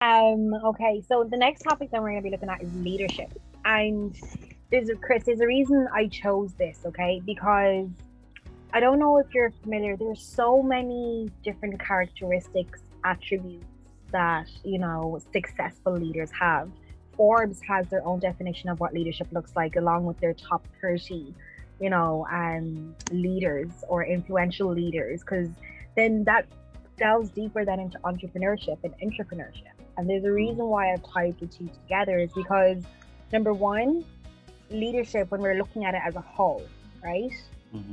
Okay, so the next topic that we're going to be looking at is leadership. And there's a reason I chose this, okay? Because I don't know if you're familiar, there's so many different characteristics, attributes that, successful leaders have. Forbes has their own definition of what leadership looks like, along with their top 30, leaders or influential leaders, because then that delves deeper then into entrepreneurship and intrapreneurship. And there's a reason why I've tied the two together is because number one, leadership, when we're looking at it as a whole, right?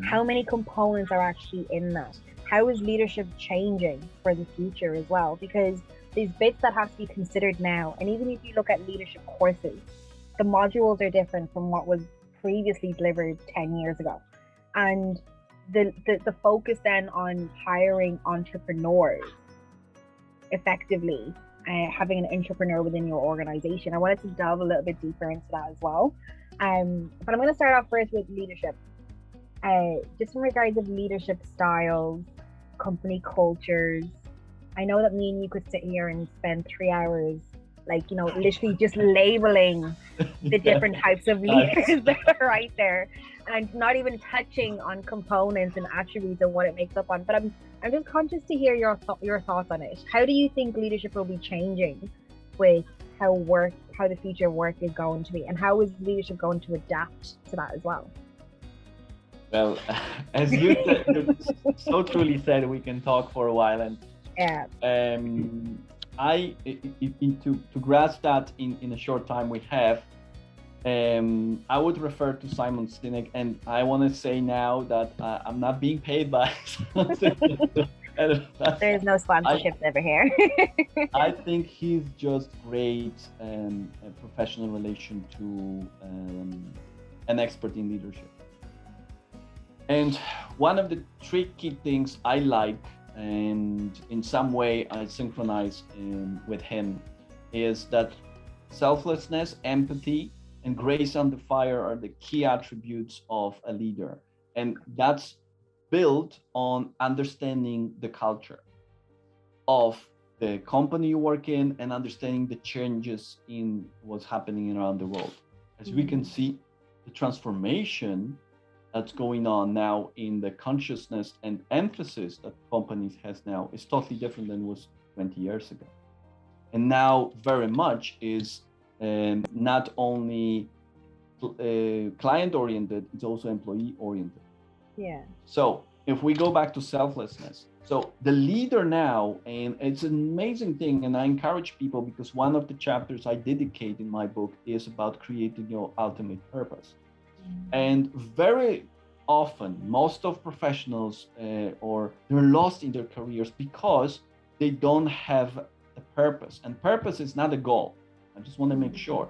How many components are actually in that? How is leadership changing for the future as well? Because there's bits that have to be considered now. And even if you look at leadership courses, the modules are different from what was previously delivered 10 years ago. And the focus then on hiring entrepreneurs effectively, having an entrepreneur within your organization. I wanted to delve a little bit deeper into that as well. But I'm going to start off first with leadership. Just in regards of leadership styles, company cultures. I know that me and you could sit here and spend 3 hours, literally just labeling the different types of leaders that are right there, and not even touching on components and attributes and what it makes up on. But I'm just conscious to hear your thoughts on it. How do you think leadership will be changing with how the future of work is going to be, and how is leadership going to adapt to that as well? Well, as you said, you so truly said, we can talk for a while, and yeah. To grasp that in a short time we have, I would refer to Simon Sinek, and I want to say now that I'm not being paid by Simon Sinek. There's no sponsorships over here. I think he's just great, a professional relation to an expert in leadership. And one of the tricky things I like, and in some way I synchronize with him, is that selflessness, empathy, and grace under fire are the key attributes of a leader. And that's built on understanding the culture of the company you work in and understanding the changes in what's happening around the world. As we can see, the transformation that's going on now in the consciousness and emphasis that companies has now is totally different than it was 20 years ago. And now very much is not only client-oriented, it's also employee-oriented. Yeah. So if we go back to selflessness, so the leader now, and it's an amazing thing, and I encourage people, because one of the chapters I dedicate in my book is about creating your ultimate purpose. And very often, most of professionals or they're lost in their careers because they don't have a purpose. And purpose is not a goal. I just want to make sure.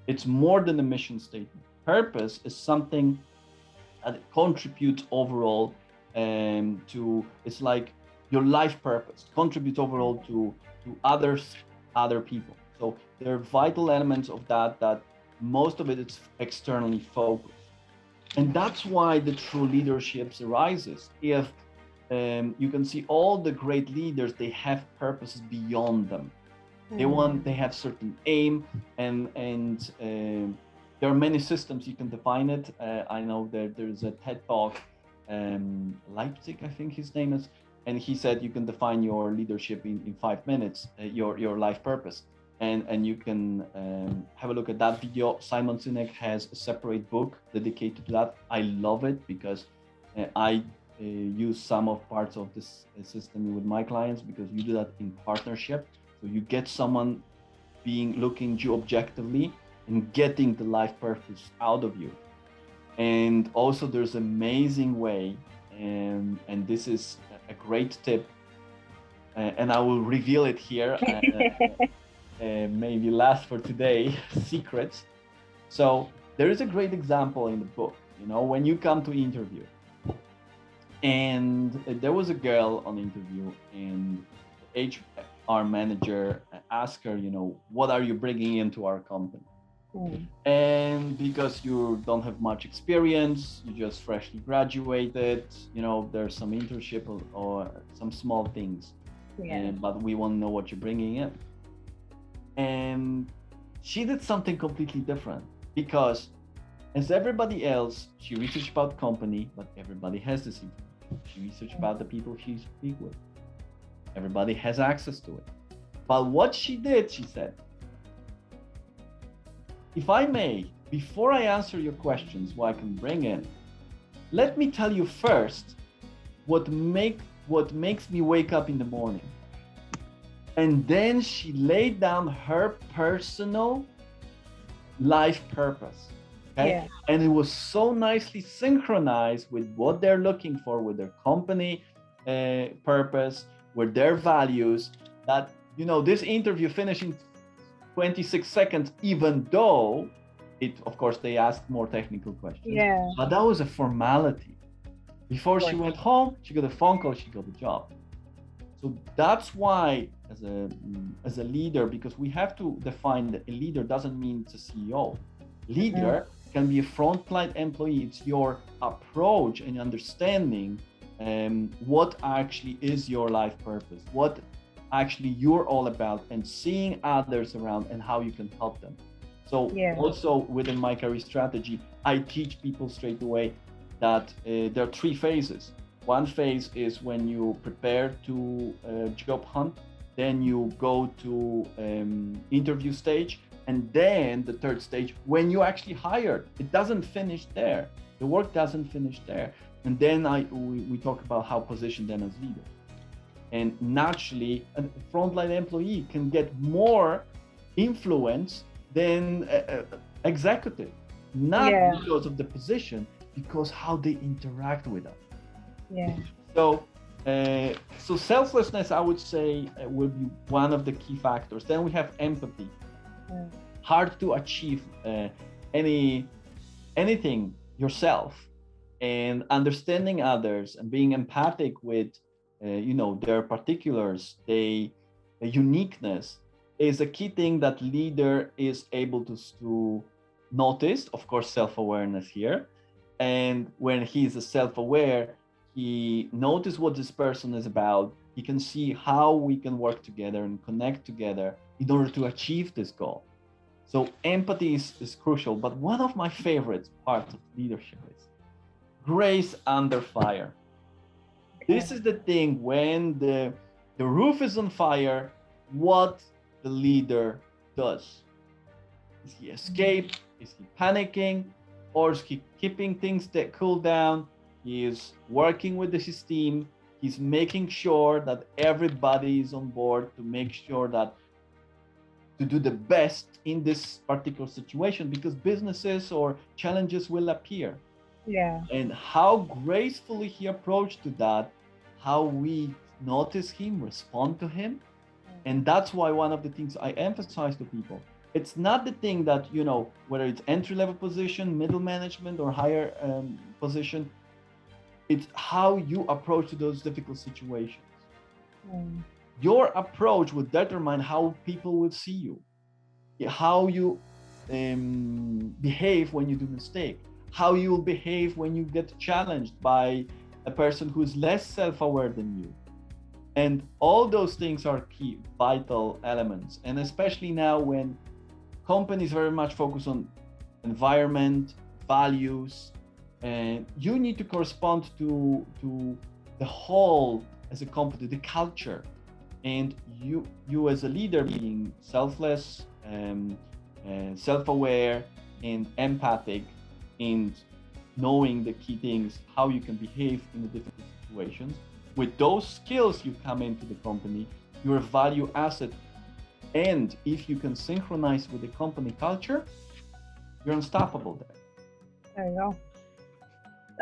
It's more than a mission statement. Purpose is something that contributes overall it's like your life purpose, contributes overall to other people. So there are vital elements of that most of it is externally focused. And that's why the true leadership arises. If you can see all the great leaders, they have purposes beyond them. They have certain aim, and there are many systems you can define it. I know that there's a TED Talk, Leipzig, I think his name is, and he said you can define your leadership in 5 minutes, your life purpose. And you can have a look at that video. Simon Sinek has a separate book dedicated to that. I love it because I use some of parts of this system with my clients, because you do that in partnership. So you get someone looking you objectively and getting the life purpose out of you. And also there's an amazing way, and this is a great tip, and I will reveal it here. Maybe last for today, secrets. So there is a great example in the book, when you come to interview, and there was a girl on interview, and the HR manager asked her, what are you bringing into our company? And because you don't have much experience, you just freshly graduated, there's some internship or some small things, but we want to know what you're bringing in. And she did something completely different, because as everybody else, she researched about company, but everybody has this information. She researched about the people she speaks with. Everybody has access to it. But what she did, she said, if I may, before I answer your questions, what I can bring in, let me tell you first what makes me wake up in the morning. And then she laid down her personal life purpose. Okay? Yeah. And it was so nicely synchronized with what they're looking for, with their company purpose, with their values, that, you know, this interview finished in 26 seconds, even though of course, they asked more technical questions. Yeah. But that was a formality. Before she went home, she got a phone call, she got a job. So that's why, as a leader, because we have to define that a leader doesn't mean it's a CEO. Leader can be a frontline employee. It's your approach and understanding what actually is your life purpose, what actually you're all about, and seeing others around and how you can help them. So also within my career strategy, I teach people straight away that there are 3 phases. One phase is when you prepare to job hunt, then you go to interview stage, and then the 3rd stage when you actually hired. It doesn't finish there. The work doesn't finish there. And then we talk about how position them as leaders. And naturally, a frontline employee can get more influence than executive, not because of the position, because how they interact with us. Yeah. So selflessness, I would say, will be one of the key factors. Then we have empathy. Hard to achieve anything yourself, and understanding others and being empathic with their particulars, their uniqueness, is a key thing that leader is able to notice. Of course, self-awareness here. And when he is self-aware, he notices what this person is about. He can see how we can work together and connect together in order to achieve this goal. So empathy is crucial. But one of my favorite parts of leadership is grace under fire. This is the thing when the roof is on fire, what the leader does. Is he escape? Is he panicking? Or is he keeping things that cool down? He is working with his team. He's making sure that everybody is on board to make sure that to do the best in this particular situation, because businesses or challenges will appear. Yeah. And how gracefully he approached to that, how we notice him, respond to him. And that's why one of the things I emphasize to people, it's not the thing that, whether it's entry-level position, middle management, or higher position, it's how you approach to those difficult situations. Your approach will determine how people will see you, how you behave when you do mistake, how you will behave when you get challenged by a person who is less self-aware than you. And all those things are key, vital elements. And especially now when companies very much focus on environment, values, and you need to correspond to the whole as a company, the culture. And you as a leader being selfless, self-aware, and empathic, and knowing the key things, how you can behave in the difficult situations. With those skills, you come into the company, you're a value asset. And if you can synchronize with the company culture, you're unstoppable there. There you go.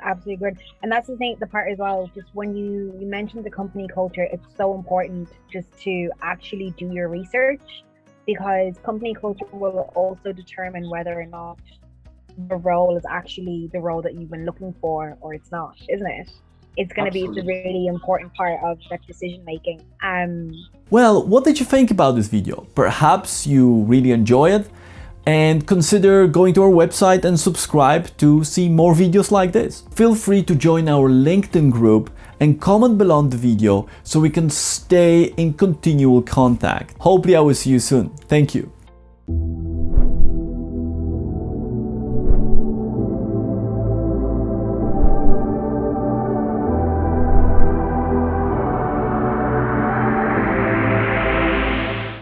Absolutely good. And that's the part as well, just when you mentioned the company culture, it's so important just to actually do your research, because company culture will also determine whether or not the role is actually the role that you've been looking for, or it's not, isn't it? It's going to be the really important part of that decision making. Well, what did you think about this video? Perhaps you really enjoy it, and consider going to our website and subscribe to see more videos like this. Feel free to join our LinkedIn group and comment below the video so we can stay in continual contact. Hopefully I will see you soon. Thank you.